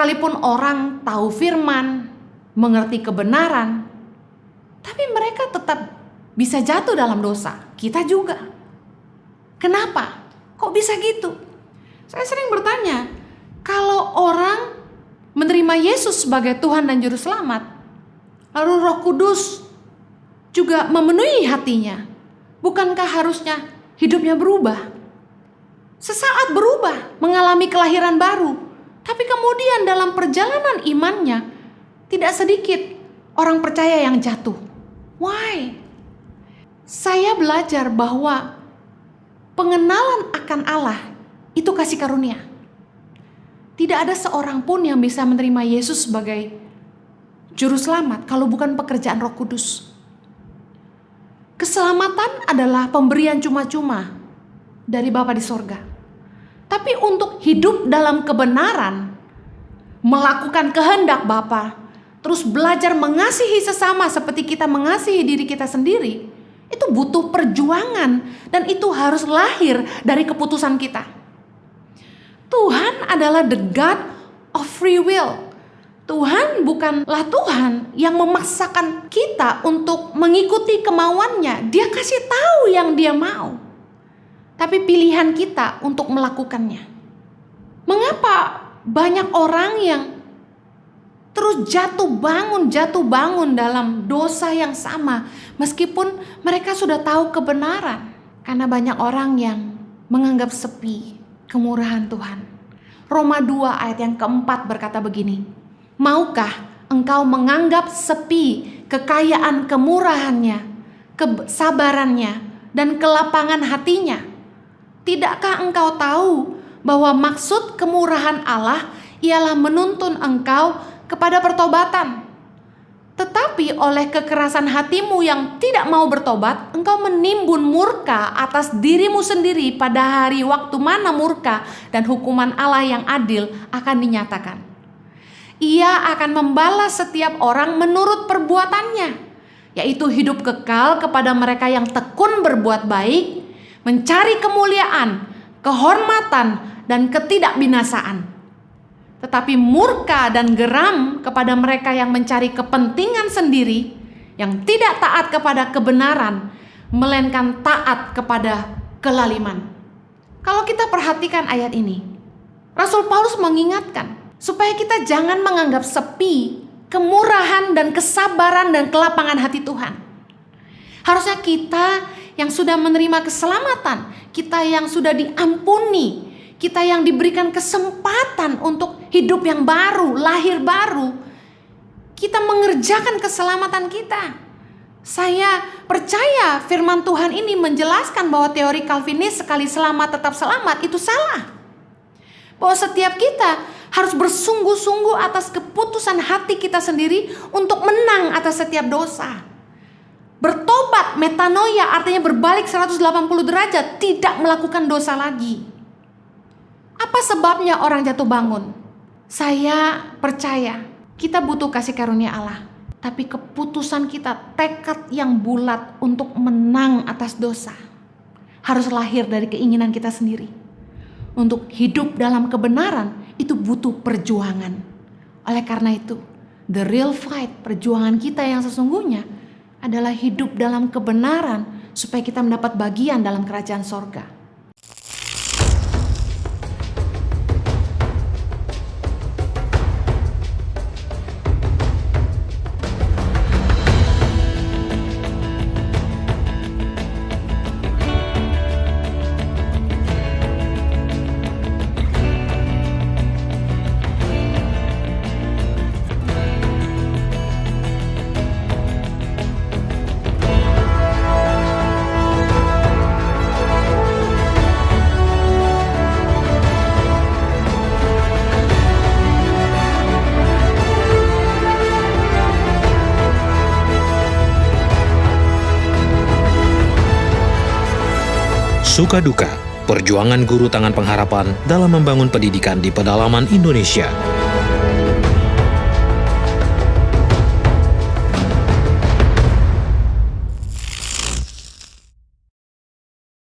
Sekalipun orang tahu firman, mengerti kebenaran, tapi mereka tetap bisa jatuh dalam dosa. Kita juga. Kenapa? Kok bisa gitu? Saya sering bertanya, kalau orang menerima Yesus sebagai Tuhan dan Juru Selamat, lalu Roh Kudus juga memenuhi hatinya, bukankah harusnya hidupnya berubah? Sesaat berubah, mengalami kelahiran baru, tapi kemudian dalam perjalanan imannya tidak sedikit orang percaya yang jatuh. Why? Saya belajar bahwa pengenalan akan Allah itu kasih karunia. Tidak ada seorang pun yang bisa menerima Yesus sebagai Juru Selamat kalau bukan pekerjaan Roh Kudus. Keselamatan adalah pemberian cuma-cuma dari Bapa di sorga. Tapi untuk hidup dalam kebenaran, melakukan kehendak Bapa, terus belajar mengasihi sesama seperti kita mengasihi diri kita sendiri, itu butuh perjuangan dan itu harus lahir dari keputusan kita. Tuhan adalah the God of free will. Tuhan bukanlah Tuhan yang memaksakan kita untuk mengikuti kemauannya. Dia kasih tahu yang dia mau. Tapi pilihan kita untuk melakukannya. Mengapa banyak orang yang terus jatuh bangun dalam dosa yang sama meskipun mereka sudah tahu kebenaran? Karena banyak orang yang menganggap sepi kemurahan Tuhan. Roma 2 ayat yang keempat berkata begini, maukah engkau menganggap sepi kekayaan kemurahannya, kesabarannya, dan kelapangan hatinya? Tidakkah engkau tahu bahwa maksud kemurahan Allah ialah menuntun engkau kepada pertobatan? Tetapi oleh kekerasan hatimu yang tidak mau bertobat, engkau menimbun murka atas dirimu sendiri pada hari waktu mana murka dan hukuman Allah yang adil akan dinyatakan. Ia akan membalas setiap orang menurut perbuatannya, yaitu hidup kekal kepada mereka yang tekun berbuat baik, mencari kemuliaan, kehormatan, dan ketidakbinasaan. Tetapi murka dan geram kepada mereka yang mencari kepentingan sendiri, yang tidak taat kepada kebenaran, melainkan taat kepada kelaliman. Kalau kita perhatikan ayat ini, Rasul Paulus mengingatkan supaya kita jangan menganggap sepi kemurahan dan kesabaran dan kelapangan hati Tuhan. Harusnya kita yang sudah menerima keselamatan, kita yang sudah diampuni, kita yang diberikan kesempatan untuk hidup yang baru, lahir baru, kita mengerjakan keselamatan kita. Saya percaya firman Tuhan ini menjelaskan bahwa teori Calvinis sekali selamat tetap selamat itu salah. Bahwa setiap kita harus bersungguh-sungguh atas keputusan hati kita sendiri untuk menang atas setiap dosa. Bertobat, metanoia artinya berbalik 180 derajat, tidak melakukan dosa lagi. Apa sebabnya orang jatuh bangun? Saya percaya kita butuh kasih karunia Allah. Tapi keputusan kita, tekad yang bulat untuk menang atas dosa, harus lahir dari keinginan kita sendiri. Untuk hidup dalam kebenaran itu butuh perjuangan. Oleh karena itu, the real fight, perjuangan kita yang sesungguhnya adalah hidup dalam kebenaran supaya kita mendapat bagian dalam kerajaan sorga. Suka duka, perjuangan guru tangan pengharapan dalam membangun pendidikan di pedalaman Indonesia.